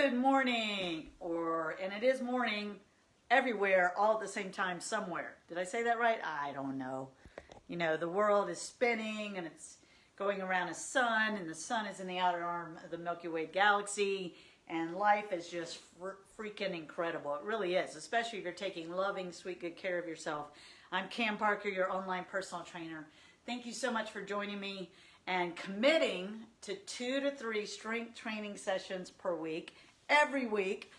Good morning, and it is morning everywhere, all at the same time somewhere. Did I say that right? I don't know. You know, the world is spinning and it's going around a sun, and the sun is in the outer arm of the Milky Way galaxy, and life is just freaking incredible. It really is, especially if you're taking loving, sweet, good care of yourself. I'm Cam Parker, your online personal trainer. Thank you so much for joining me and committing to 2 to 3 strength training sessions per week. Every week,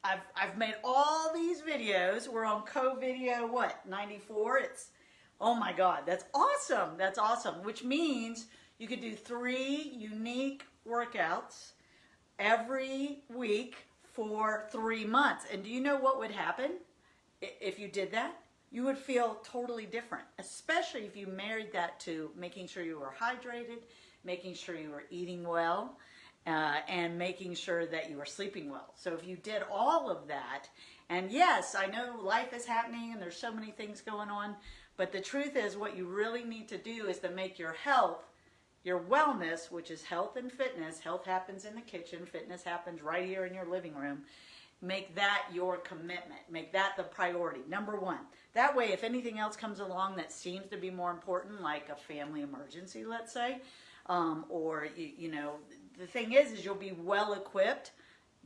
I've made all these videos. We're on CoVideo 94. Oh my God, that's awesome. That's awesome. Which means you could do 3 unique workouts every week for 3 months. And do you know what would happen if you did that? You would feel totally different, especially if you married that to making sure you were hydrated, making sure you were eating well, and making sure that you were sleeping well. So if you did all of that, and yes, I know life is happening and there's so many things going on, but the truth is what you really need to do is to make your health, your wellness, which is health and fitness. Health happens in the kitchen, fitness happens right here in your living room. Make that your commitment. Make that the priority, number one. That way, if anything else comes along that seems to be more important, like a family emergency, let's say, or, you know, the thing is you'll be well-equipped,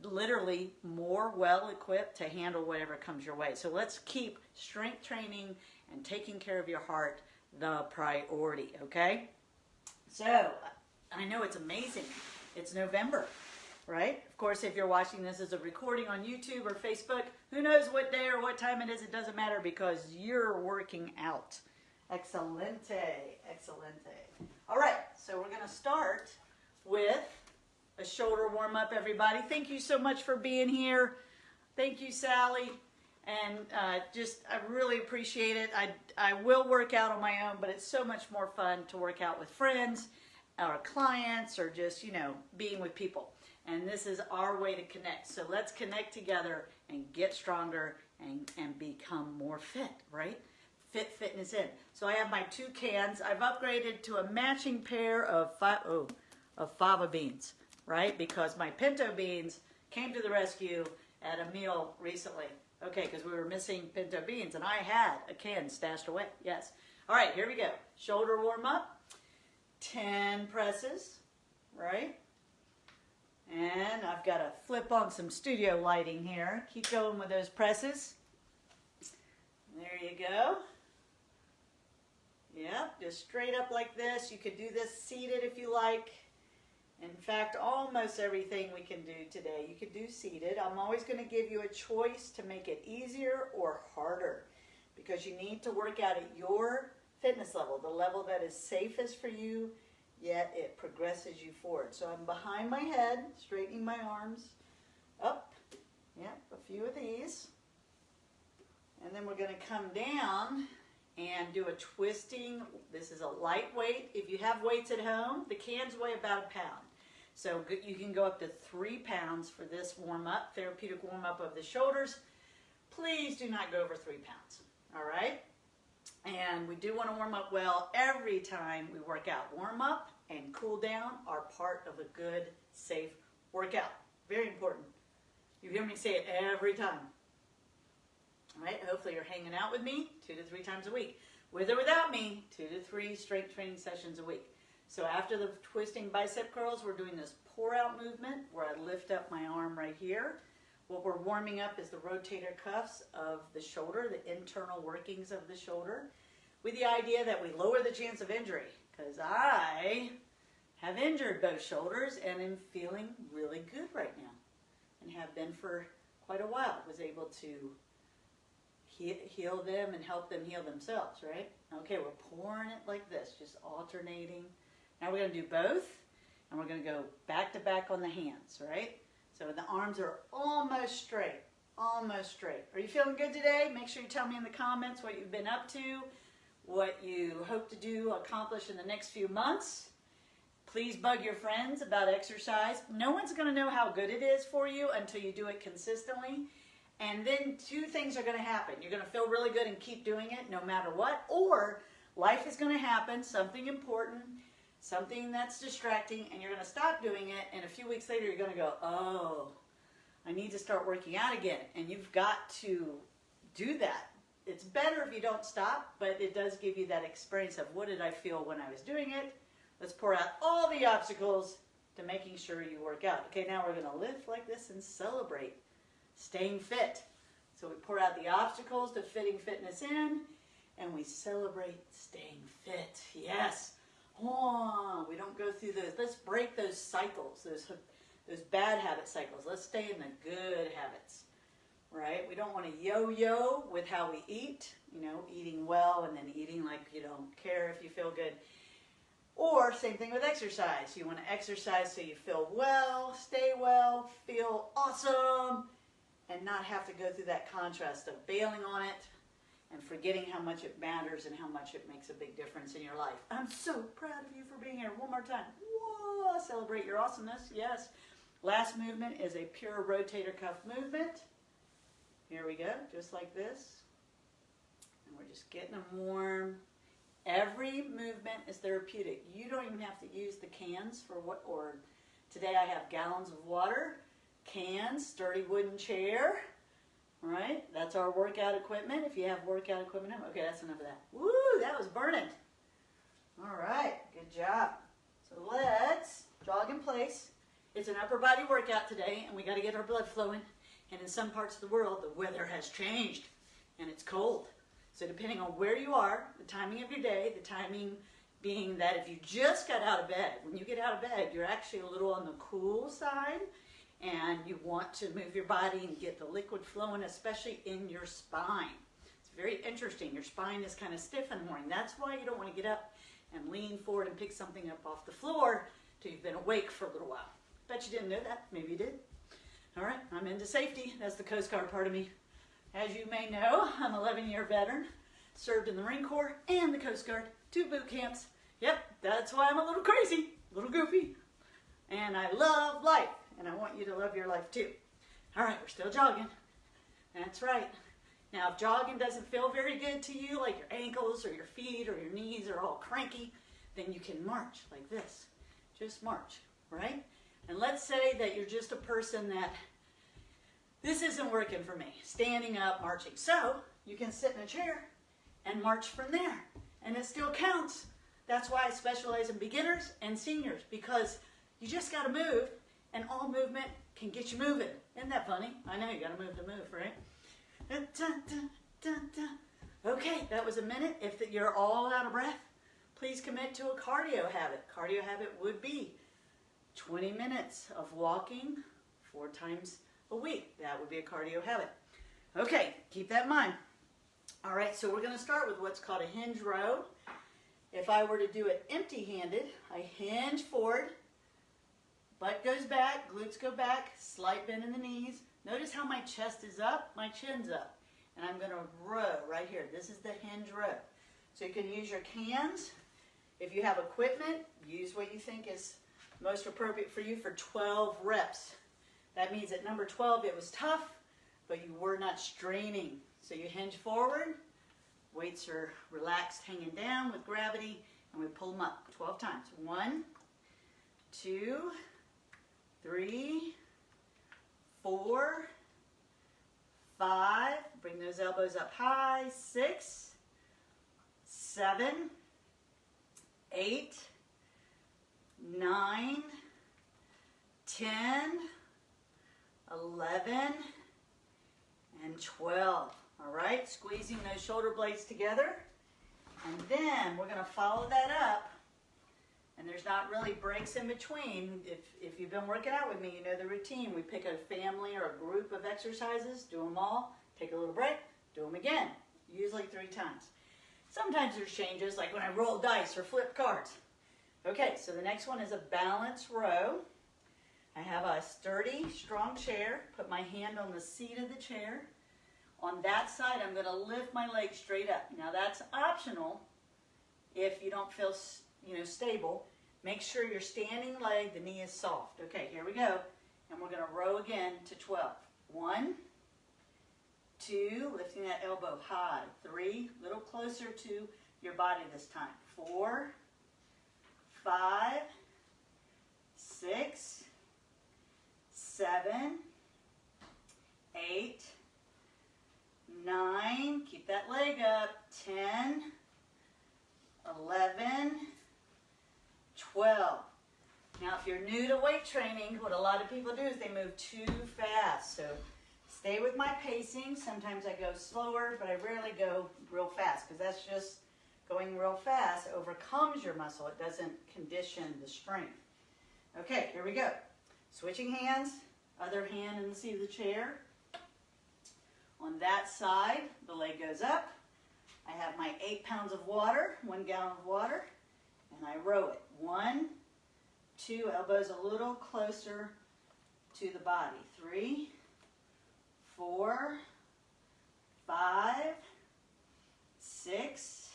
literally more well-equipped to handle whatever comes your way. So let's keep strength training and taking care of your heart the priority, okay? So, I know it's amazing. It's November. Right? Of course, if you're watching this as a recording on YouTube or Facebook, who knows what day or what time it is, it doesn't matter because you're working out. Excelente, excelente. All right, so we're going to start with a shoulder warm-up, everybody. Thank you so much for being here. Thank you, Sally. And I really appreciate it. I will work out on my own, but it's so much more fun to work out with friends or clients or just, you know, being with people. And this is our way to connect. So let's connect together and get stronger and become more fit, right? Fitness in. So I have my 2 cans. I've upgraded to a matching pair of fava beans, right? Because my pinto beans came to the rescue at a meal recently. Okay, because we were missing pinto beans, and I had a can stashed away. Yes. All right, here we go. Shoulder warm up. 10 presses, right? And I've got to flip on some studio lighting here. Keep going with those presses. There you go. Yep, just straight up like this. You could do this seated if you like. In fact, almost everything we can do today, you could do seated. I'm always going to give you a choice to make it easier or harder because you need to work out at your fitness level, the level that is safest for you, yet it progresses you forward. So I'm behind my head, straightening my arms up. Yep, a few of these. And then we're going to come down and do a twisting. This is a lightweight. If you have weights at home, the cans weigh about 1 pound. So you can go up to 3 pounds for this warm-up, therapeutic warm-up of the shoulders. Please do not go over 3 pounds, all right? And we do want to warm up well every time we work out. Warm up and cool down are part of a good, safe workout. Very important. You hear me say it every time. All right, hopefully you're hanging out with me 2 to 3 times a week. With or without me, 2 to 3 strength training sessions a week. So after the twisting bicep curls, we're doing this pour-out movement where I lift up my arm right here. What we're warming up is the rotator cuffs of the shoulder, the internal workings of the shoulder, with the idea that we lower the chance of injury, because I have injured both shoulders and am feeling really good right now, and have been for quite a while. Was able to heal them and help them heal themselves, right? Okay, we're pouring it like this, just alternating. Now we're going to do both, and we're going to go back to back on the hands, right? So the arms are almost straight, almost straight. Are you feeling good today? Make sure you tell me in the comments what you've been up to, what you hope to do, accomplish in the next few months. Please bug your friends about exercise. No one's going to know how good it is for you until you do it consistently. And then 2 things are going to happen. You're going to feel really good and keep doing it no matter what, or life is going to happen, something important, something that's distracting, and you're going to stop doing it, and a few weeks later you're going to go, oh, I need to start working out again. And you've got to do that. It's better if you don't stop, but it does give you that experience of what did I feel when I was doing it. Let's pour out all the obstacles to making sure you work out. Okay, now we're going to lift like this and celebrate staying fit. So we pour out the obstacles to fitting fitness in, and we celebrate staying fit. Yes. Oh, we don't go through those. Let's break those cycles, those bad habit cycles. Let's stay in the good habits, right? We don't want to yo-yo with how we eat, you know, eating well and then eating like you don't care if you feel good. Or same thing with exercise. You want to exercise so you feel well, stay well, feel awesome, and not have to go through that contrast of bailing on it and forgetting how much it matters and how much it makes a big difference in your life. I'm so proud of you for being here. One more time. Whoa, celebrate your awesomeness. Yes. Last movement is a pure rotator cuff movement. Here we go, just like this. And we're just getting them warm. Every movement is therapeutic. You don't even have to use the cans for what, or today I have gallons of water, cans, sturdy wooden chair. Right? That's our workout equipment. If you have workout equipment, okay, that's enough of that. Woo, that was burning. All right, good job. So let's jog in place. It's an upper body workout today, and we got to get our blood flowing. And in some parts of the world, the weather has changed, and it's cold. So depending on where you are, the timing of your day, the timing being that if you just got out of bed, when you get out of bed, you're actually a little on the cool side, and you want to move your body and get the liquid flowing, especially in your spine. It's very interesting. Your spine is kind of stiff in the morning. That's why you don't want to get up and lean forward and pick something up off the floor till you've been awake for a little while. Bet you didn't know that. Maybe you did. All right, I'm into safety. That's the Coast Guard part of me. As you may know, I'm an 11-year veteran, served in the Marine Corps and the Coast Guard, 2 boot camps. Yep, that's why I'm a little crazy, a little goofy. And I love life. And I want you to love your life too. All right, we're still jogging. That's right. Now, if jogging doesn't feel very good to you, like your ankles or your feet or your knees are all cranky, then you can march like this. Just march, right? And let's say that you're just a person that this isn't working for me, standing up, marching. So you can sit in a chair and march from there. And it still counts. That's why I specialize in beginners and seniors, because you just got to move. And all movement can get you moving. Isn't that funny? I know you got to move to move, right? Okay, that was a minute. If you're all out of breath, please commit to a cardio habit. Cardio habit would be 20 minutes of walking 4 times a week. That would be a cardio habit. Okay, keep that in mind. All right, so we're going to start with what's called a hinge row. If I were to do it empty-handed, I hinge forward. Butt goes back, glutes go back, slight bend in the knees. Notice how my chest is up, my chin's up. And I'm going to row right here. This is the hinge row. So you can use your cans. If you have equipment, use what you think is most appropriate for you for 12 reps. That means at number 12 it was tough, but you were not straining. So you hinge forward, weights are relaxed, hanging down with gravity, and we pull them up 12 times. 1, 2, 3, 4, 5, bring those elbows up high, 6, 7, 8, 9, 10, 11, and 12. All right, squeezing those shoulder blades together. And then we're going to follow that up. And there's not really breaks in between. If you've been working out with me, you know the routine. We pick a family or a group of exercises, do them all, take a little break, do them again, usually 3 times. Sometimes there's changes, like when I roll dice or flip cards. Okay, so the next one is a balance row. I have a sturdy, strong chair. Put my hand on the seat of the chair. On that side, I'm going to lift my leg straight up. Now that's optional if you don't feel stable. Make sure your standing leg, the knee is soft. Okay, here we go. And we're going to row again to 12. 1, 2, lifting that elbow high. 3, a little closer to your body this time. 4, 5, 6, 7, 8, 9, keep that leg up, 10, 11, 12. Now if you're new to weight training, what a lot of people do is they move too fast. So stay with my pacing. Sometimes I go slower, but I rarely go real fast because that's just going real fast overcomes your muscle. It doesn't condition the strength. Okay, here we go. Switching hands, other hand in the seat of the chair. On that side, the leg goes up. I have my 8 pounds of water, 1 gallon of water, and I row it. 1, 2, elbows a little closer to the body. 3, 4, 5, 6,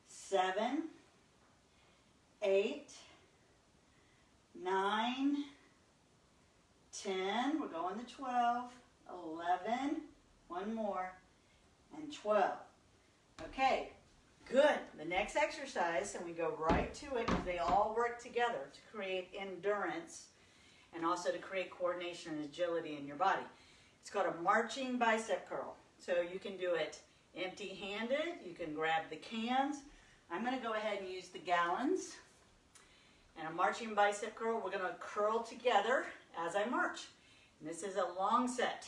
7, 8, 9, 10, we're going to 12, 11, one more, and 12. Okay, good. The next exercise, and we go right to it because they all work together to create endurance and also to create coordination and agility in your body. It's called a marching bicep curl. So you can do it empty-handed. You can grab the cans. I'm going to go ahead and use the gallons. And a marching bicep curl, we're going to curl together as I march. And this is a long set,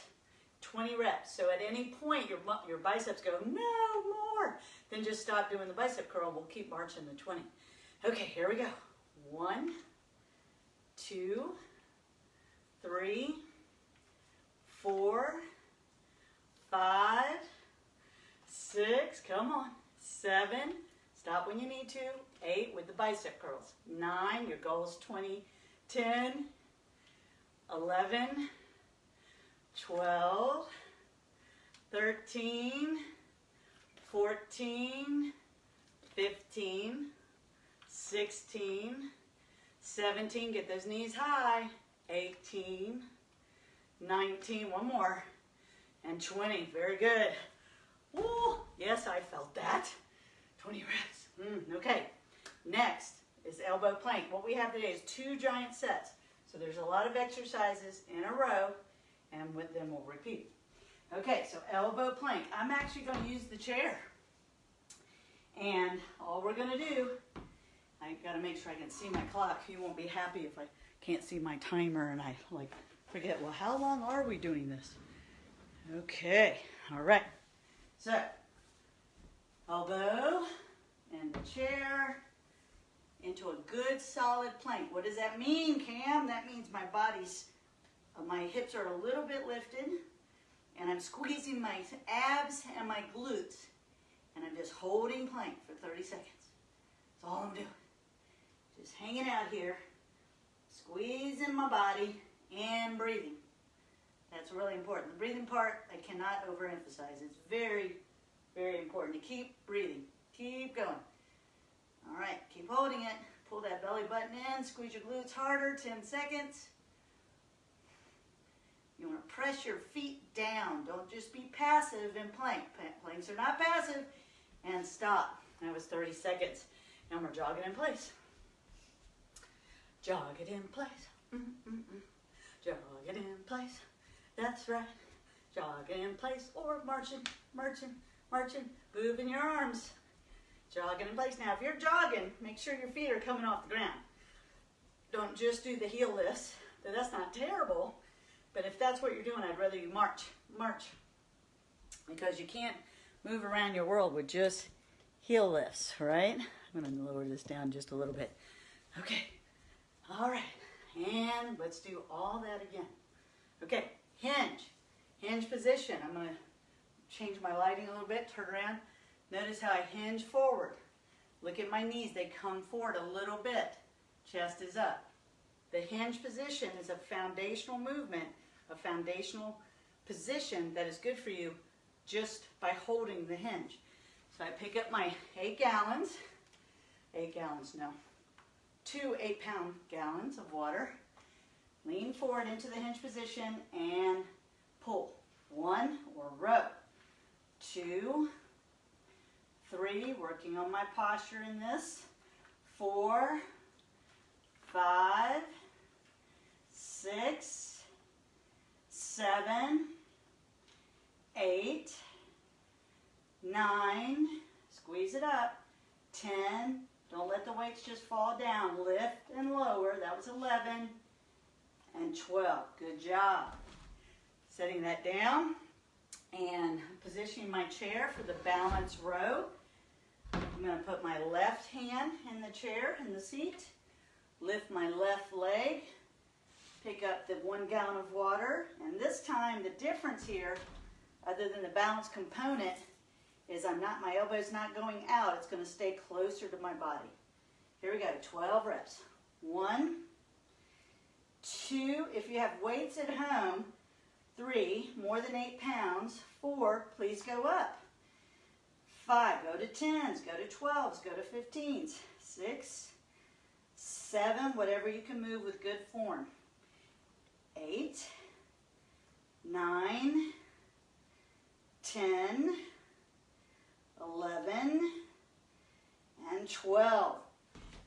20 reps. So at any point your biceps go, no more, then just stop doing the bicep curl. We'll keep marching the 20. Okay, here we go. 1, 2, 3, 4, 5, 6, come on, 7, stop when you need to, 8 with the bicep curls, 9, your goal is 20, 10, 11, 12, 13, 14, 15, 16, 17, get those knees high, 18, 19, one more, and 20, very good. Woo, yes, I felt that. 20 reps. Okay, next is elbow plank. What we have today is 2 giant sets. So there's a lot of exercises in a row, and with them we'll repeat. Okay, so elbow plank. I'm actually going to use the chair. And all we're going to do, I got to make sure I can see my clock. You won't be happy if I can't see my timer and I forget, well, how long are we doing this? Okay, all right. So, elbow and the chair into a good solid plank. What does that mean, Cam? That means my hips are a little bit lifted and I'm squeezing my abs and my glutes and I'm just holding plank for 30 seconds. That's all I'm doing. Just hanging out here, squeezing my body and breathing. That's really important. The breathing part, I cannot overemphasize. It's very, very important to keep breathing. Keep going. All right, keep holding it. Pull that belly button in, squeeze your glutes harder, 10 seconds. You want to press your feet down. Don't just be passive in plank. Planks are not passive. And stop. That was 30 seconds. Now we're jogging in place. Jog it in place. Jog it in place. That's right. Jog it in place or marching, marching, marching. Moving your arms. Jogging in place. Now if you're jogging, make sure your feet are coming off the ground. Don't just do the heel lifts. That's not terrible. But if that's what you're doing, I'd rather you march, march. Because you can't move around your world with just heel lifts, right? I'm going to lower this down just a little bit. Okay. All right. And let's do all that again. Okay. Hinge. Hinge position. I'm going to change my lighting a little bit, turn around. Notice how I hinge forward. Look at my knees. They come forward a little bit. Chest is up. The hinge position is a foundational movement, a foundational position that is good for you just by holding the hinge. So I pick up my 2 8-pound gallons of water, lean forward into the hinge position and pull. 1, or row. 2, 3, working on my posture in this. 4, 5, 6, 7, 8, 9, squeeze it up, 10, don't let the weights just fall down, lift and lower, that was 11, and 12, good job. Setting that down and positioning my chair for the balance row. I'm going to put my left hand in the chair, in the seat, lift my left leg, pick up the 1 gallon of water, and this time the difference here, other than the balance component, is my elbow's not going out, it's going to stay closer to my body. Here we go, 12 reps. 1, 2, if you have weights at home, 3, more than 8 pounds, 4, please go up. 5, go to 10s, go to 12s, go to 15s, 6, 7, whatever you can move with good form. 8, 9, 10, 11, and 12.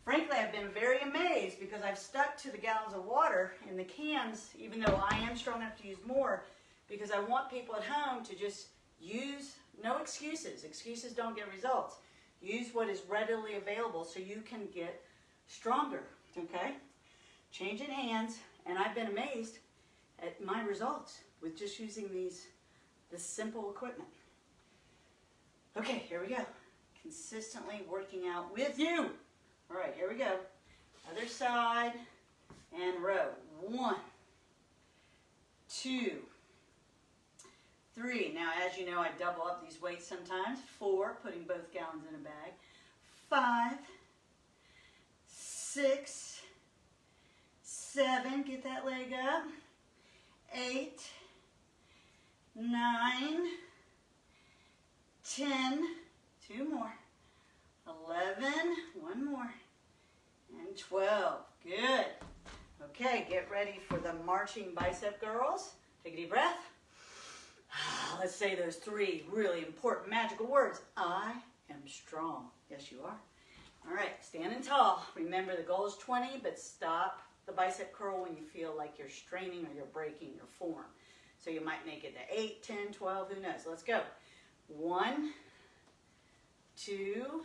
Frankly, I've been very amazed because I've stuck to the gallons of water in the cans, even though I am strong enough to use more, because I want people at home to just use, no excuses. Excuses don't get results. Use what is readily available so you can get stronger, okay? Changing hands, and I've been amazed at my results with just using this simple equipment. Okay, here we go. Consistently working out with you. All right, here we go. Other side and row. 1, 2, 3. Now, as you know, I double up these weights sometimes. 4, putting both gallons in a bag. 5, 6, 7, get that leg up. 8, 9, 10, 2 more. 11, 1 more, and 12. Good. Okay, get ready for the marching bicep girls. Take a deep breath. Let's say those 3 really important magical words. I am strong. Yes, you are. All right, standing tall. Remember, the goal is 20, but stop the bicep curl when you feel like you're straining or you're breaking your form. So you might make it to 8, 10, 12, who knows. Let's go. 1, 2,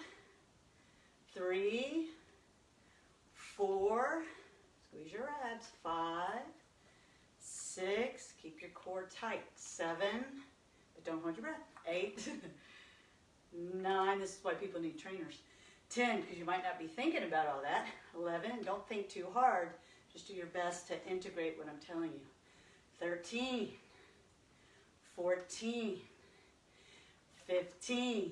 3, 4, squeeze your abs, 5, 6, keep your core tight, 7, but don't hold your breath, 8, 9, this is why people need trainers, 10, because you might not be thinking about all that, 11, and don't think too hard, just do your best to integrate what I'm telling you, 13, 14, 15,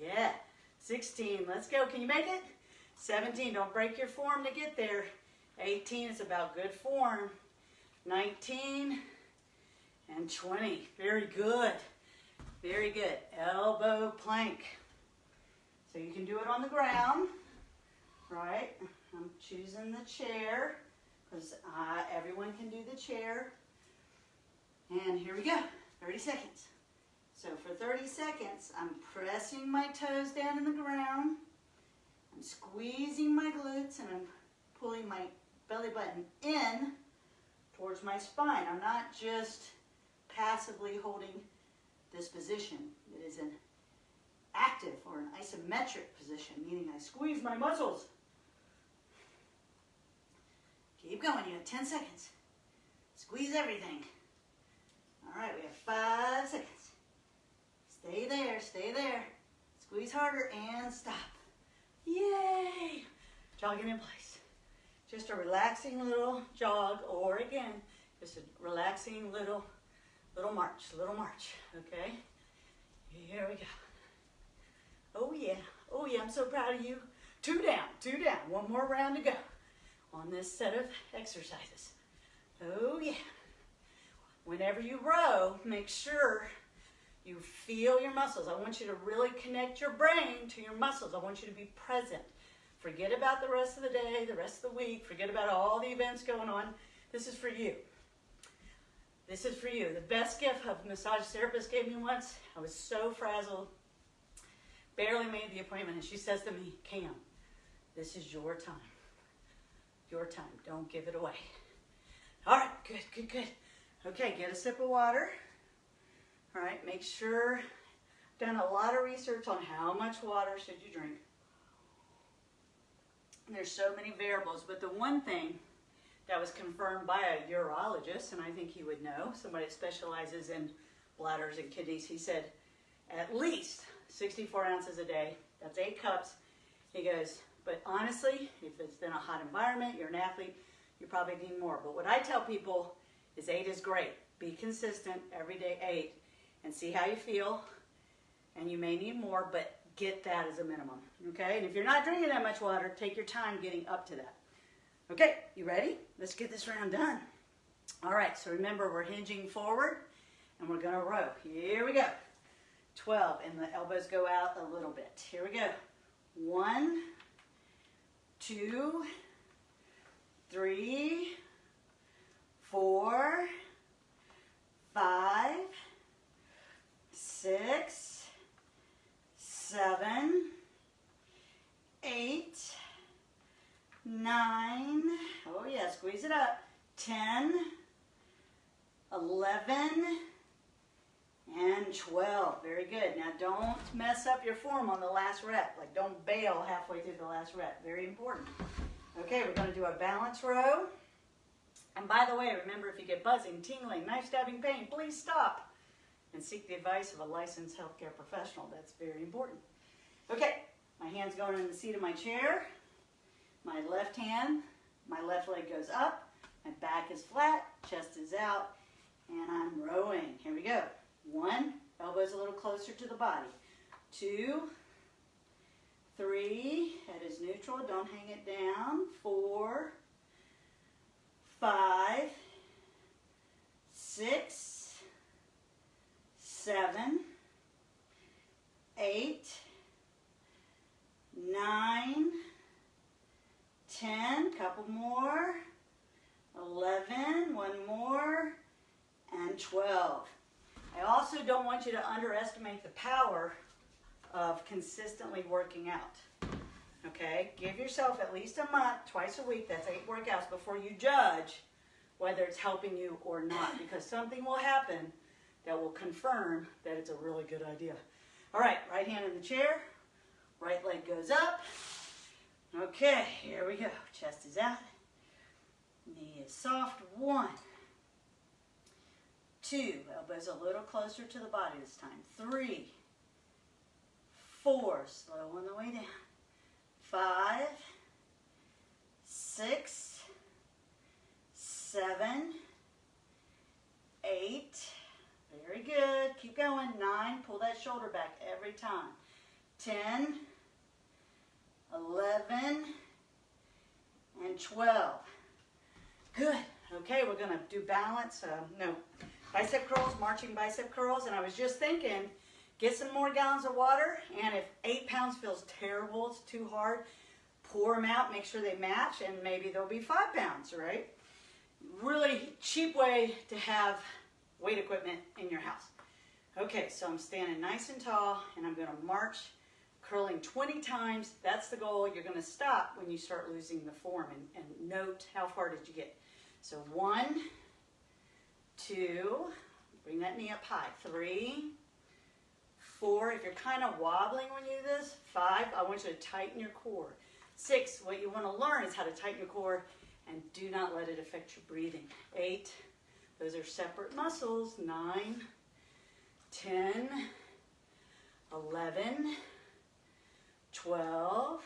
yeah, 16, let's go. Can you make it? 17, don't break your form to get there. 18, it's about good form. 19 and 20. Very good. Very good. Elbow plank. So you can do it on the ground, right? I'm choosing the chair because everyone can do the chair. And here we go. 30 seconds. So for 30 seconds, I'm pressing my toes down in the ground, I'm squeezing my glutes, and I'm pulling my belly button in towards my spine. I'm not just passively holding this position. It is an active or an isometric position, meaning I squeeze my muscles. Keep going, you have 10 seconds. Squeeze everything. All right, we have 5 seconds. Stay there, stay there. Squeeze harder and stop. Yay! Jogging in place. Just a relaxing little jog, or again, just a relaxing little march, okay? Here we go. Oh yeah, I'm so proud of you. 2 down, 2 down. 1 more round to go on this set of exercises. Oh yeah. Whenever you row, make sure you feel your muscles. I want you to really connect your brain to your muscles. I want you to be present. Forget about the rest of the day, the rest of the week. Forget about all the events going on. This is for you. This is for you. The best gift a massage therapist gave me once, I was so frazzled, barely made the appointment, and she says to me, Cam, This is your time. Your time. Don't give it away. All right, good, good, good. Okay, get a sip of water. All right, make sure, done a lot of research on how much water should you drink. There's so many variables, but the one thing that was confirmed by a urologist, and I think he would know, somebody that specializes in bladders and kidneys, he said at least 64 ounces a day. That's 8 cups. He goes, but honestly, if it's in a hot environment, you're an athlete, you probably need more. But what I tell people is 8 is great. Be consistent, every day 8, and see how you feel. And you may need more, but get that as a minimum, okay? And if you're not drinking that much water, take your time getting up to that. Okay, you ready? Let's get this round done. All right, so remember, we're hinging forward, and we're gonna row. Here we go. 12, and the elbows go out a little bit. Here we go. 1, 2, 3, 4, 5, 6, 7, 8, 9, oh yeah, squeeze it up, 10, 11, and 12. Very good. Now don't mess up your form on the last rep. Like don't bail halfway through the last rep. Very important. Okay, we're going to do a balance row. And by the way, remember, if you get buzzing, tingling, knife stabbing pain, please stop and seek the advice of a licensed healthcare professional. That's very important. Okay, my hand's going in the seat of my chair. My left hand, my left leg goes up, my back is flat, chest is out, and I'm rowing. Here we go. 1, elbows a little closer to the body. 2, 3, head is neutral, don't hang it down. 4, 5, 6, 7, 8, 9, 10, couple more, 11, one more, and 12. I also don't want you to underestimate the power of consistently working out. Okay? Give yourself at least a month, twice a week, that's 8 workouts, before you judge whether it's helping you or not, because something will happen that will confirm that it's a really good idea. All right, right hand in the chair, right leg goes up. Okay, here we go. Chest is out. Knee is soft. 1, 2, elbows a little closer to the body this time. 3, 4, slow on the way down. 5, 6, 7, 8, very good. Keep going. 9, pull that shoulder back every time. 10, 11, and 12. Good. Okay, we're going to do balance. Bicep curls, marching bicep curls. And I was just thinking, get some more gallons of water. And if 8 pounds feels terrible, it's too hard, pour them out, make sure they match, and maybe there'll be 5 pounds, right? Really cheap way to have weight equipment in your house. Okay, so I'm standing nice and tall, and I'm going to march, curling 20 times. That's the goal. You're going to stop when you start losing the form, and note how far did you get. So 1, 2, bring that knee up high. 3, 4, if you're kind of wobbling when you do this. 5, I want you to tighten your core. 6, what you want to learn is how to tighten your core and do not let it affect your breathing. 8, those are separate muscles. 9, 10, 11, 12,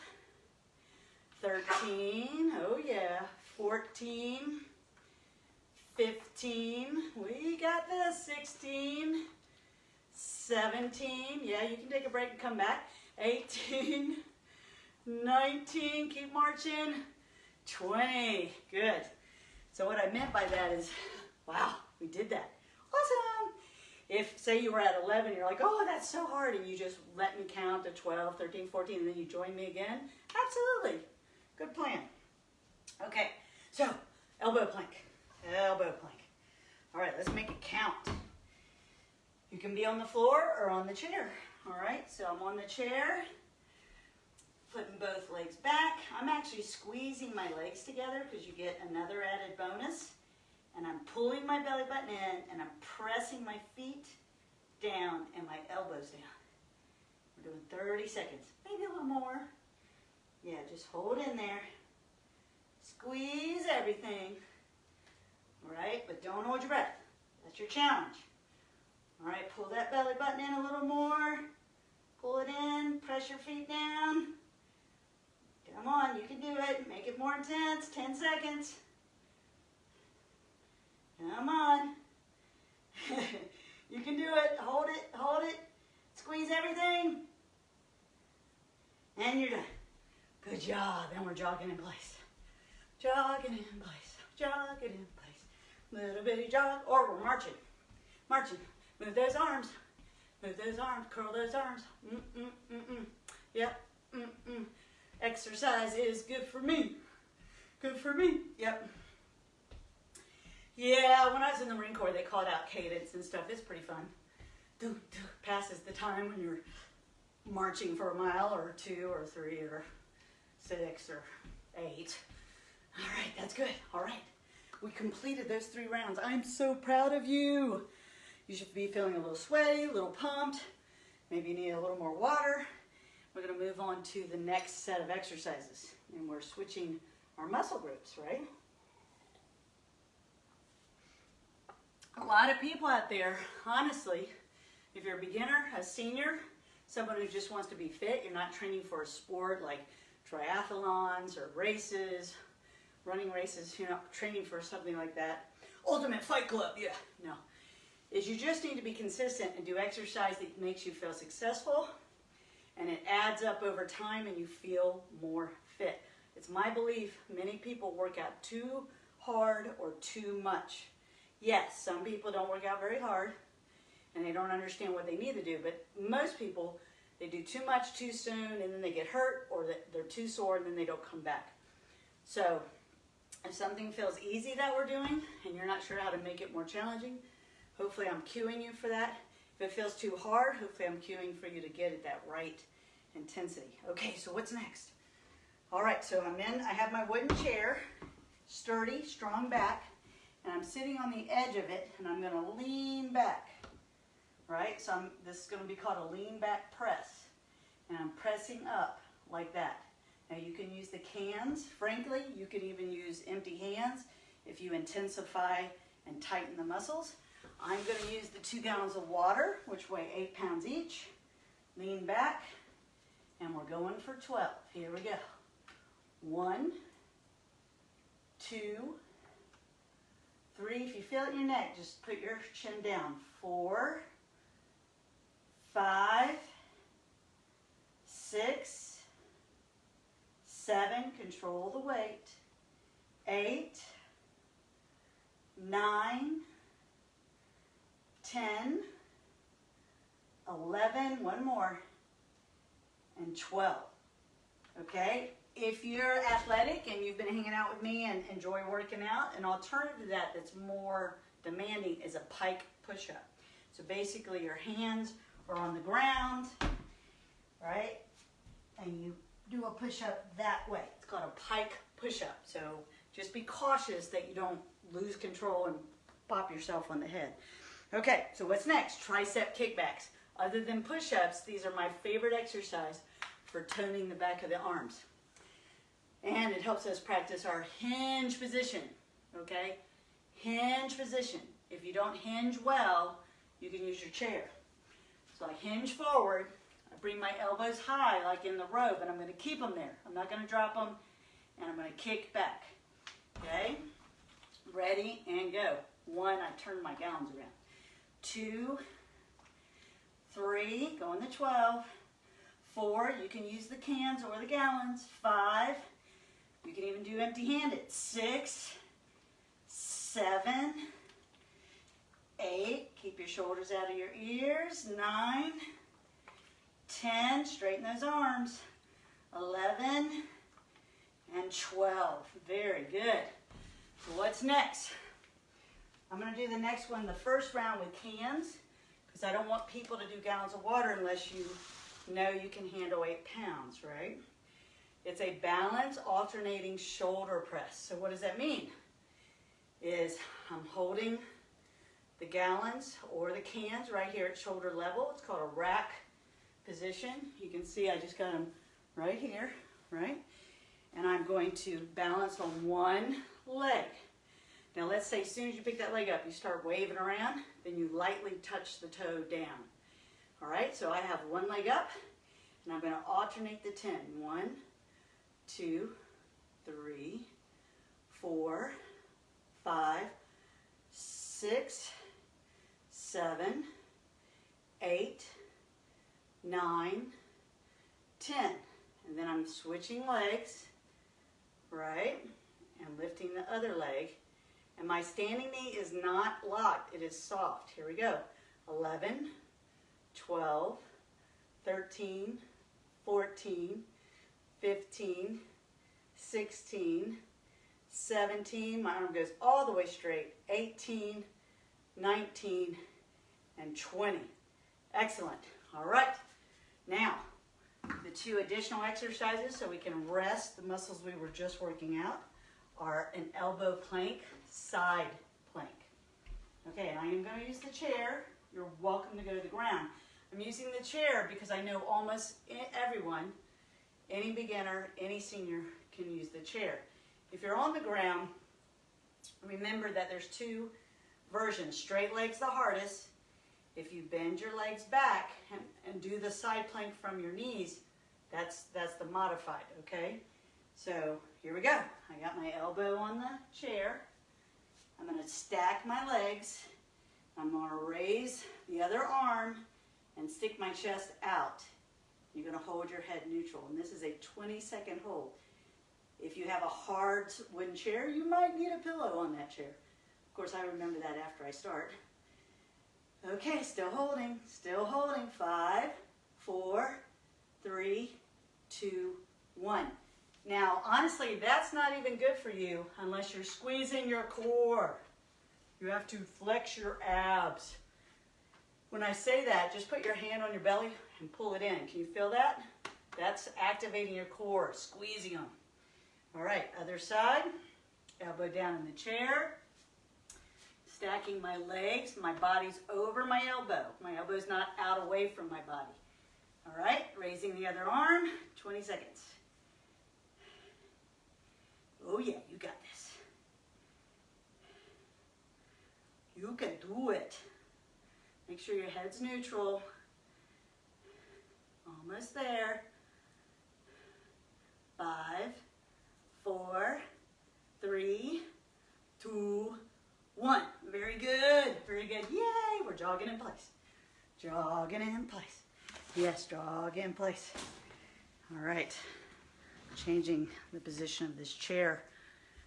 13, oh yeah, 14, 15, we got this, 16, 17, yeah, you can take a break and come back, 18, 19, keep marching, 20, good. So what I meant by that is, wow, we did that, awesome. If, say you were at 11, you're like, oh, that's so hard, and you just let me count to 12, 13, 14, and then you join me again, absolutely, good plan. Okay, so elbow plank, elbow plank. All right, let's make it count. You can be on the floor or on the chair. All right, so I'm on the chair. Putting both legs back. I'm actually squeezing my legs together because you get another added bonus. And I'm pulling my belly button in and I'm pressing my feet down and my elbows down. We're doing 30 seconds, maybe a little more. Yeah, just hold in there. Squeeze everything. All right, but don't hold your breath. That's your challenge. All right, pull that belly button in a little more. Pull it in, press your feet down. Come on, you can do it. Make it more intense, 10 seconds. Come on. You can do it. Hold it, hold it. Squeeze everything. And you're done. Good job. And we're jogging in place. Jogging in place. Jogging in place. Little bitty jog. Or we're marching. Marching. Move those arms. Move those arms. Curl those arms. Yep. Exercise is good for me. Good for me. Yep. Yeah, when I was in the Marine Corps, they called out cadence and stuff. It's pretty fun. Passes the time when you're marching for a mile or 2 or 3 or 6 or 8. All right, that's good. All right. We completed those 3 rounds. I'm so proud of you. You should be feeling a little sweaty, a little pumped. Maybe you need a little more water. We're going to move on to the next set of exercises. And we're switching our muscle groups, right? A lot of people out there, honestly, if you're a beginner, a senior, someone who just wants to be fit, you're not training for a sport like triathlons or races, running races, you're not training for something like that. Ultimate Fight Club, yeah, no. Is you just need to be consistent and do exercise that makes you feel successful, and it adds up over time and you feel more fit. It's my belief many people work out too hard or too much. Yes, some people don't work out very hard and they don't understand what they need to do, but most people, they do too much too soon and then they get hurt, or they're too sore and then they don't come back. So if something feels easy that we're doing and you're not sure how to make it more challenging, hopefully I'm cueing you for that. If it feels too hard, hopefully I'm cueing for you to get at that right intensity. Okay, so what's next? All right, so I have my wooden chair, sturdy, strong back, and I'm sitting on the edge of it, and I'm going to lean back, right? So this is going to be called a lean back press, and I'm pressing up like that. Now you can use the cans. Frankly, you can even use empty hands if you intensify and tighten the muscles. I'm going to use the 2 gallons of water, which weigh 8 pounds each. Lean back, and we're going for 12. Here we go. 1, 2, 3. If you feel it in your neck, just put your chin down. 4, 5, 6, 7. Control the weight. 8, 9, 10, 11, one more, and 12. Okay? If you're athletic and you've been hanging out with me and enjoy working out, an alternative to that that's more demanding is a Pike Push-Up. So basically your hands are on the ground, right? And you do a push-up that way. It's called a Pike Push-Up. So just be cautious that you don't lose control and pop yourself on the head. Okay, so what's next? Tricep kickbacks. Other than push-ups, these are my favorite exercise for toning the back of the arms. And it helps us practice our hinge position, okay? Hinge position. If you don't hinge well, you can use your chair. So I hinge forward, I bring my elbows high like in the row, but I'm going to keep them there. I'm not going to drop them, and I'm going to kick back, okay? Ready, and go. 1, I turn my gallons around. 2, 3, going to 12. 4, you can use the cans or the gallons. 5, you can even do empty-handed. 6, 7, 8, keep your shoulders out of your ears. 9, 10, straighten those arms. 11, and 12. Very good. So what's next? I'm going to do the next one, the first round with cans, because I don't want people to do gallons of water unless you know you can handle 8 pounds, right? It's a balance alternating shoulder press. So what does that mean? Is I'm holding the gallons or the cans right here at shoulder level. It's called a rack position. You can see I just got them right here, right? And I'm going to balance on one leg. Now let's say as soon as you pick that leg up, you start waving around, then you lightly touch the toe down. All right, so I have one leg up, and I'm going to alternate the 10. 1, 2, 3, 4, 5, 6, 7, 8, 9, 10. And then I'm switching legs, right, and lifting the other leg. And my standing knee is not locked, it is soft. Here we go. 11, 12, 13, 14, 15, 16, 17, my arm goes all the way straight, 18, 19, and 20. Excellent. All right. Now, the 2 additional exercises so we can rest the muscles we were just working out are an elbow plank, side plank. Okay, and I am going to use the chair. You're welcome to go to the ground. I'm using the chair because I know almost everyone, any beginner, any senior, can use the chair. If you're on the ground, remember that there's 2 versions. Straight legs the hardest. If you bend your legs back and do the side plank from your knees, that's the modified, okay? So here we go. I got my elbow on the chair. I'm going to stack my legs. I'm going to raise the other arm and stick my chest out. You're going to hold your head neutral, and this is a 20-second hold. If you have a hard wooden chair, you might need a pillow on that chair. Of course, I remember that after I start. Okay, still holding, still holding. 5, 4, 3, 2, 1. Now, honestly, that's not even good for you unless you're squeezing your core. You have to flex your abs. When I say that, just put your hand on your belly and pull it in. Can you feel that? That's activating your core, squeezing them. All right, other side. Elbow down in the chair. Stacking my legs. My body's over my elbow. My elbow's not out away from my body. All right, raising the other arm. 20 seconds. Oh yeah, you got this. You can do it. Make sure your head's neutral. Almost there. 5, 4, 3, 2, 1. Very good. Very good. Yay! We're jogging in place. Jogging in place. Yes, jog in place. All right. Changing the position of this chair.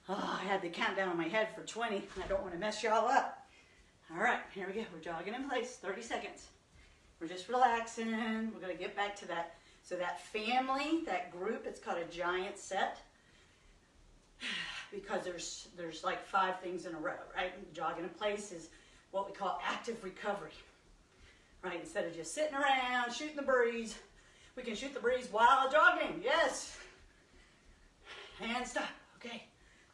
Oh, I had the countdown on my head for 20. I don't want to mess y'all up. All right, here we go. We're jogging in place. 30 seconds. We're just relaxing. We're going to get back to that. So that family, that group, it's called a giant set because there's like 5 things in a row, right? Jogging in place is what we call active recovery, right? Instead of just sitting around shooting the breeze, we can shoot the breeze while jogging. Yes. And stop. Okay.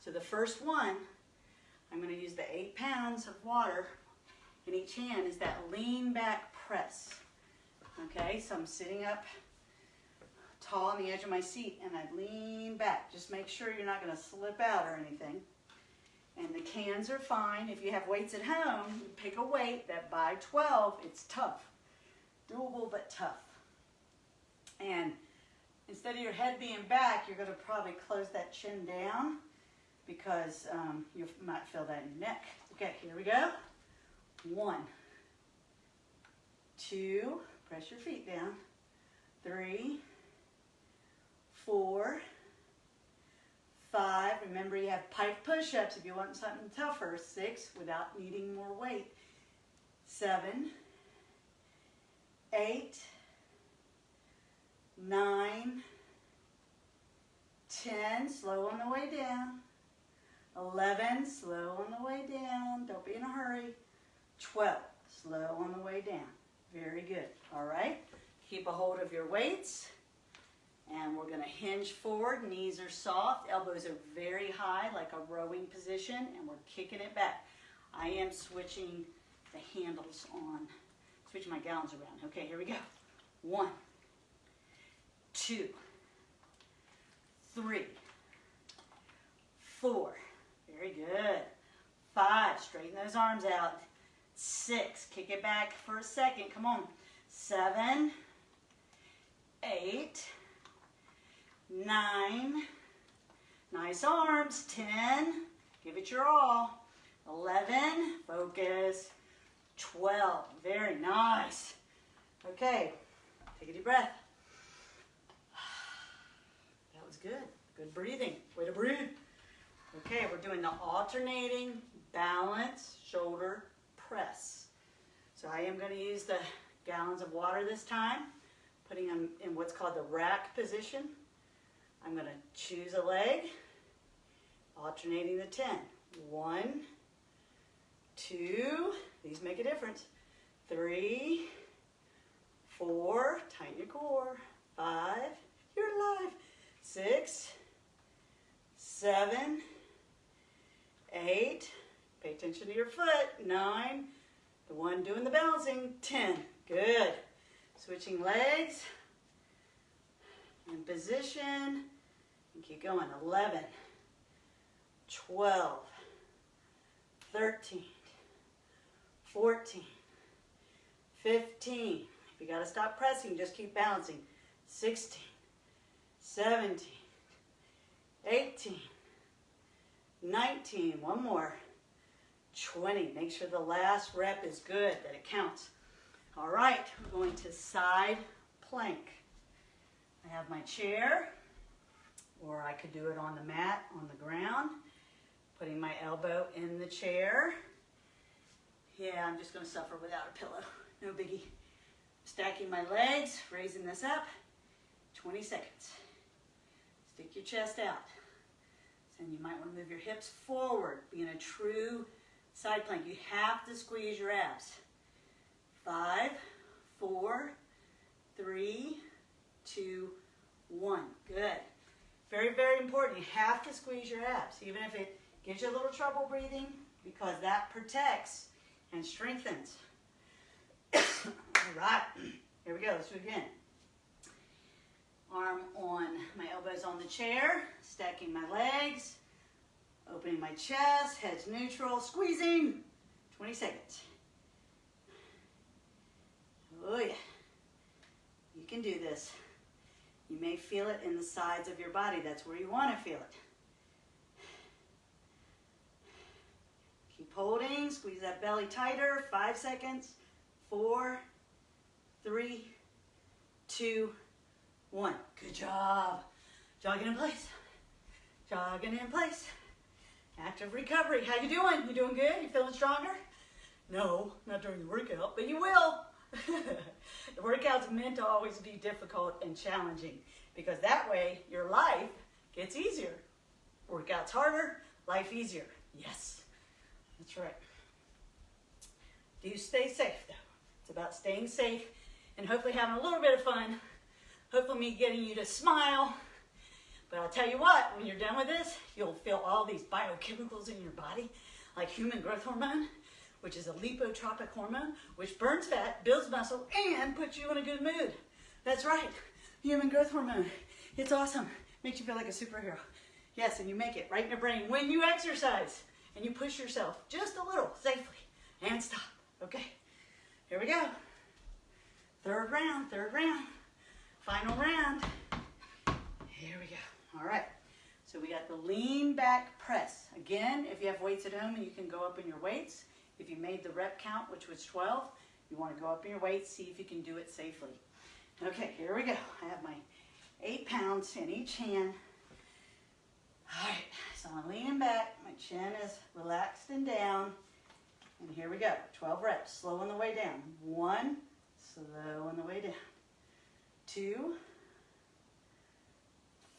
So the first one, I'm going to use the 8 pounds of water in each hand, is that lean back press. Okay, so I'm sitting up tall on the edge of my seat and I lean back. Just make sure you're not going to slip out or anything. And the cans are fine. If you have weights at home, pick a weight that by 12, it's tough. Doable but tough. And instead of your head being back, you're going to probably close that chin down because you might feel that in your neck. Okay, here we go. 1, 2, press your feet down. 3, 4, 5. Remember, you have Pike Push-Ups if you want something tougher. 6, without needing more weight. 7, 8, 9, 10, slow on the way down. 11, slow on the way down. Don't be in a hurry. 12, slow on the way down. Very good. All right. Keep a hold of your weights. And we're going to hinge forward, knees are soft, elbows are very high like a rowing position, and we're kicking it back. I am switching the handles on, switching my gallons around. Okay, here we go. 1, 2, 3, 4. Very good. 5, straighten those arms out. 6, kick it back for a second. Come on. 7, 8, 9, nice arms. 10, give it your all. 11, focus. 12, very nice. Okay, take a deep breath. That was good. Good breathing. Way to breathe. Okay, we're doing the alternating balance shoulder press. So I am going to use the gallons of water this time, putting them in what's called the rack position. I'm going to choose a leg, alternating the 10. 1, 2, these make a difference. 3, 4, tighten your core. 5, you're alive. 6, 7, 8, pay attention to your foot. 9, the one doing the balancing. 10, good. Switching legs, in position, and keep going. 11, 12, 13, 14, 15. If you got to stop pressing, just keep balancing. 16, 17, 18, 19, one more. 20. Make sure the last rep is good, that it counts. All right, we're going to side plank. I have my chair, or I could do it on the mat, on the ground. Putting my elbow in the chair. Yeah, I'm just going to suffer without a pillow. No biggie. Stacking my legs, raising this up. 20 seconds. Stick your chest out. And you might want to move your hips forward. Being a true side plank. You have to squeeze your abs. 5, 4, 3, 2, 1. Good. Very, very important. You have to squeeze your abs, even if it gives you a little trouble breathing, because that protects and strengthens. All right. Here we go. Let's do it again. Arm on, my elbows on the chair, stacking my legs, opening my chest, head's neutral, squeezing. 20 seconds. Oh yeah. You can do this. You may feel it in the sides of your body. That's where you want to feel it. Keep holding. Squeeze that belly tighter. 5 seconds. 4, 3, 2, 1. Good job. Jogging in place. Jogging in place. Active recovery. How you doing? You doing good? You feeling stronger? No, not during the workout, but you will. The workout's meant to always be difficult and challenging, because that way your life gets easier. Workout's harder, life easier. Yes, that's right. Do stay safe though. It's about staying safe and hopefully having a little bit of fun. Hopefully me getting you to smile. But I'll tell you what, when you're done with this, you'll feel all these biochemicals in your body, like human growth hormone, which is a lipotropic hormone, which burns fat, builds muscle, and puts you in a good mood. That's right, human growth hormone. It's awesome. Makes you feel like a superhero. Yes, and you make it right in your brain when you exercise and you push yourself just a little safely and stop. Okay, here we go. Third round, final round. Here we go. All right, so we got the lean back press. Again, if you have weights at home, you can go up in your weights. If you made the rep count, which was 12, you want to go up in your weights, see if you can do it safely. Okay, here we go. I have my 8 pounds in each hand. All right, so I'm leaning back. My chin is relaxed and down. And here we go. 12 reps, slow on the way down. 1, slow on the way down. 2,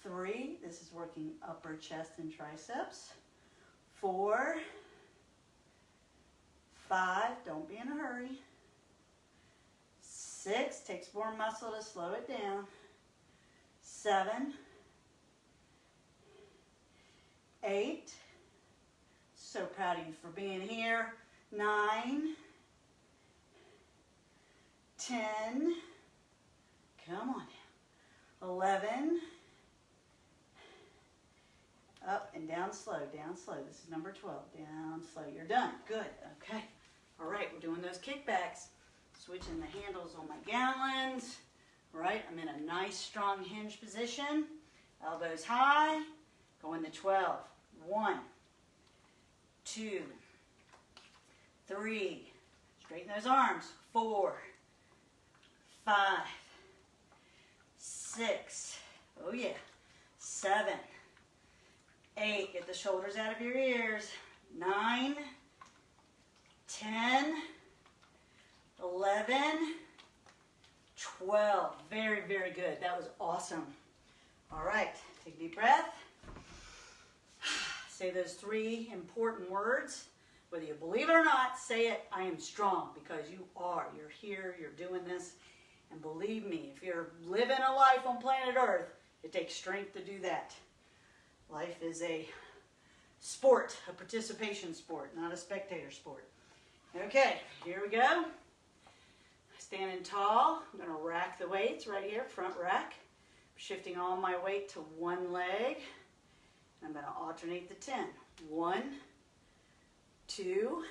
3, this is working upper chest and triceps. 4, 5, don't be in a hurry. 6, takes more muscle to slow it down. 7, 8. So proud of you for being here. 9, 10. Come on now. 11. Up and down slow, down slow. This is number 12. Down slow. You're done. Good. Okay. All right, we're doing those kickbacks. Switching the handles on my gallons. All right, I'm in a nice strong hinge position. Elbows high. Going to 12. 1, 2, 3. Straighten those arms. 4, 5, 6. Oh yeah. 7, 8. Get the shoulders out of your ears. 9, 10, 11, 12. Very, very good. That was awesome. All right, take a deep breath. Say those 3 important words. Whether you believe it or not, say it. I am strong, because you are. You're here, you're doing this. And believe me, if you're living a life on planet Earth, it takes strength to do that. Life is a sport, a participation sport, not a spectator sport. Okay, here we go. Standing tall, I'm going to rack the weights right here, front rack. Shifting all my weight to one leg. I'm going to alternate the 10. 1, 2,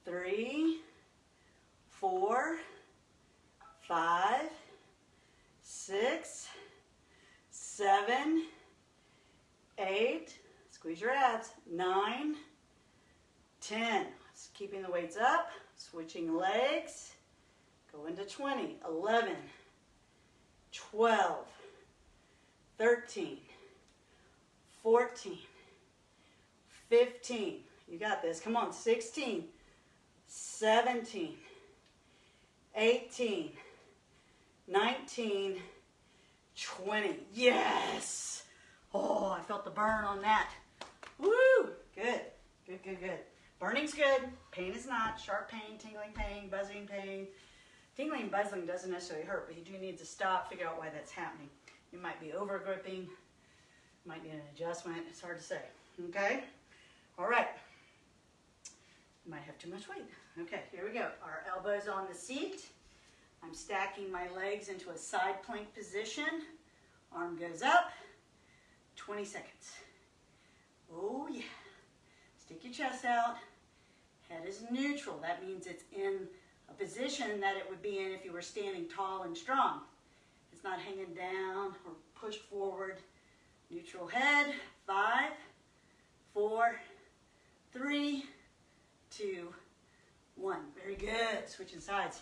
3, 4, 5, 6, 7, 8. Squeeze your abs. 9, 10. Keeping the weights up. Switching legs. Go into 20. 11, 12, 13, 14, 15. You got this. Come on. 16, 17, 18, 19, 20. Yes! Oh, I felt the burn on that. Woo! Good. Good, good, good. Burning's good. Pain is not. Sharp pain, tingling pain, buzzing pain. Tingling and buzzing doesn't necessarily hurt, but you do need to stop, figure out why that's happening. You might be over gripping. Might need an adjustment. It's hard to say. Okay? All right. You might have too much weight. Okay, here we go. Our elbows on the seat. I'm stacking my legs into a side plank position. Arm goes up. 20 seconds. Oh, yeah. Stick your chest out. Head is neutral. That means it's in a position that it would be in if you were standing tall and strong. It's not hanging down or pushed forward. Neutral head. 5, 4, 3, 2, 1. Very good. Switching sides.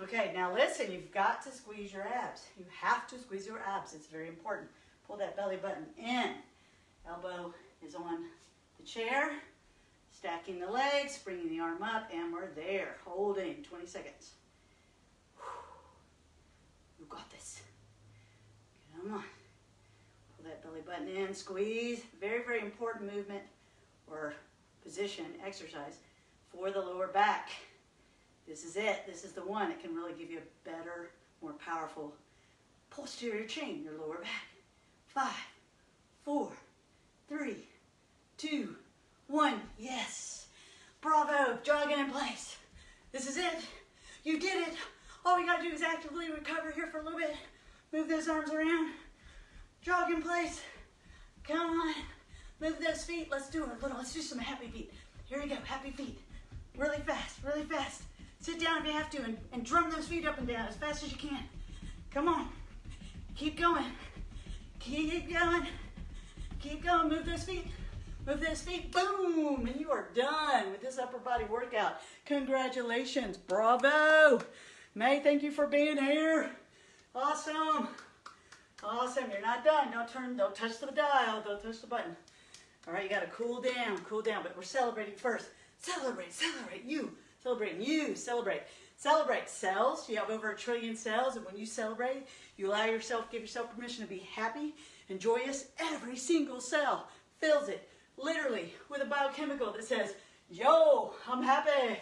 Okay, now listen, you've got to squeeze your abs. You have to squeeze your abs. It's very important. Pull that belly button in. Elbow is on the chair. Stacking the legs, bringing the arm up, and we're there. Holding 20 seconds. You got this. Come on. Pull that belly button in, squeeze. Very, very important movement or position, exercise for the lower back. This is it. This is the one. It can really give you a better, more powerful posterior chain, your lower back. 5, 4, 3, 2, 1. Yes. Bravo. Jogging in place. This is it. You did it. All we got to do is actively recover here for a little bit. Move those arms around. Jog in place. Come on. Move those feet. Let's do it. Let's do some happy feet. Here we go. Happy feet. Really fast. Really fast. Sit down if you have to and drum those feet up and down as fast as you can. Come on. Keep going. Keep going. Keep going. Move those feet. Move those feet. Boom. And you are done with this upper body workout. Congratulations. Bravo. May, thank you for being here. Awesome. Awesome. You're not done. Don't touch the dial. Don't touch the button. All right, you got to cool down. Cool down. But we're celebrating first. Celebrate. Celebrate. You. Celebrating you. Celebrate. Celebrate cells. You have over 1 trillion cells, and when you celebrate, you allow yourself, give yourself permission to be happy and joyous. Every single cell fills it, literally, with a biochemical that says, yo, I'm happy.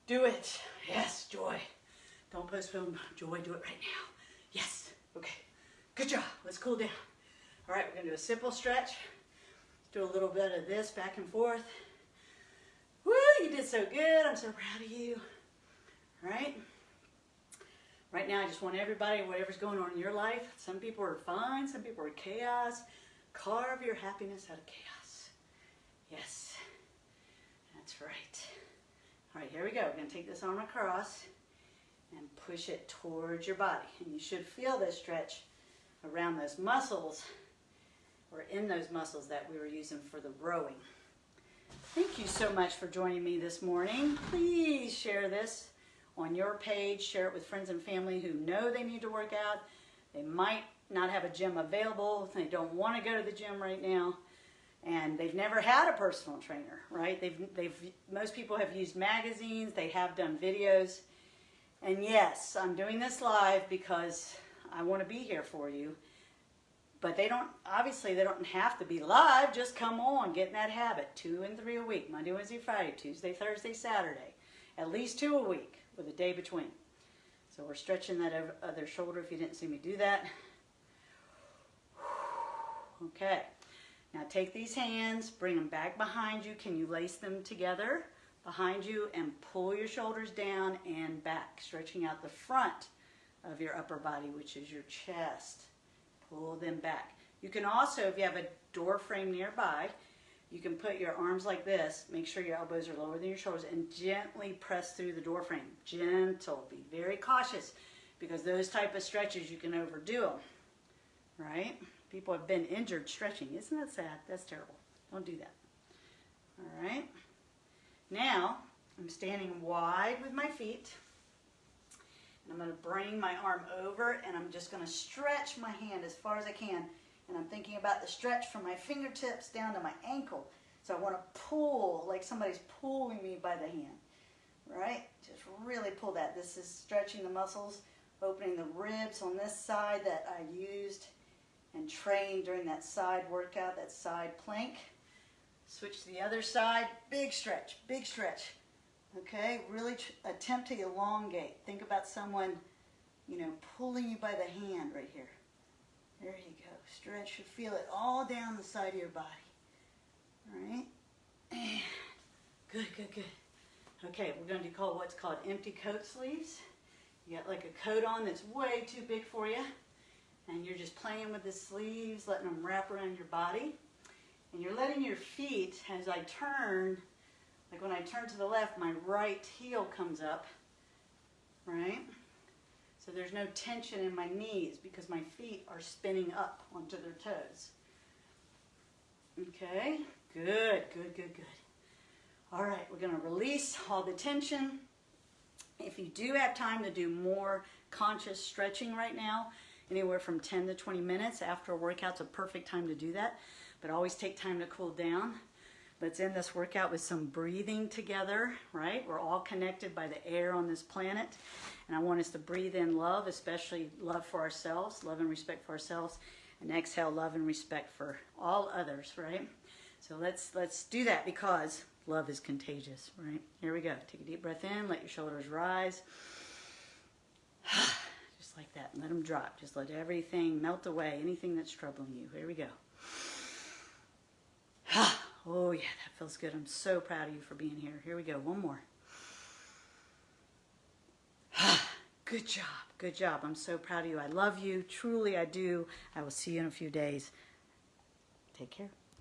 Do it. Yes, joy. Don't postpone joy. Do it right now. Yes. Okay. Good job. Let's cool down. All right, we're going to do a simple stretch. Do a little bit of this back and forth. Woo, you did so good. I'm so proud of you. All right. Right now, I just want everybody, whatever's going on in your life, some people are fine, some people are chaos. Carve your happiness out of chaos. Yes, that's right. All right, here we go. We're going to take this arm across and push it towards your body. And you should feel this stretch around those muscles, or in those muscles that we were using for the rowing. Thank you so much for joining me this morning. Please share this on your page. Share it with friends and family who know they need to work out. They might not have a gym available. They don't want to go to the gym right now. And they've never had a personal trainer, right? Most people have used magazines. They have done videos. And yes, I'm doing this live because I want to be here for you. But obviously they don't have to be live. Just come on, get in that habit. 2 and 3 a week, Monday, Wednesday, Friday, Tuesday, Thursday, Saturday. At least 2 a week with a day between. So we're stretching that other shoulder if you didn't see me do that. Okay. Now take these hands, bring them back behind you. Can you lace them together behind you and pull your shoulders down and back, stretching out the front of your upper body, which is your chest. Pull them back. You can also, if you have a door frame nearby, you can put your arms like this. Make sure your elbows are lower than your shoulders and gently press through the door frame. Gentle. Be very cautious because those type of stretches you can overdo them. Right? People have been injured stretching. Isn't that sad? That's terrible. Don't do that. All right. Now, I'm standing wide with my feet. And I'm going to bring my arm over and I'm just going to stretch my hand as far as I can. And I'm thinking about the stretch from my fingertips down to my ankle. So I want to pull like somebody's pulling me by the hand. Right? Just really pull that. This is stretching the muscles, opening the ribs on this side that I used and trained during that side workout, that side plank. Switch to the other side. Big stretch, big stretch. Okay, really attempt to elongate. Think about someone, pulling you by the hand right here. There you go. Stretch. You feel it all down the side of your body. All right. And good, good, good. Okay, we're going to do what's called empty coat sleeves. You got like a coat on that's way too big for you. And you're just playing with the sleeves, letting them wrap around your body. And you're letting your feet, as I turn, like when I turn to the left, my right heel comes up, right? So there's no tension in my knees because my feet are spinning up onto their toes. Okay, good, good, good, good. All right, we're going to release all the tension. If you do have time to do more conscious stretching right now, anywhere from 10 to 20 minutes after a workout's a perfect time to do that. But always take time to cool down. Let's end this workout with some breathing together, right? We're all connected by the air on this planet. And I want us to breathe in love, especially love for ourselves, love and respect for ourselves. And exhale, love and respect for all others, right? So let's do that because love is contagious, right? Here we go. Take a deep breath in. Let your shoulders rise. Just like that. Let them drop. Just let everything melt away, anything that's troubling you. Here we go. Oh, yeah, that feels good. I'm so proud of you for being here. Here we go. One more. Good job. Good job. I'm so proud of you. I love you. Truly, I do. I will see you in a few days. Take care.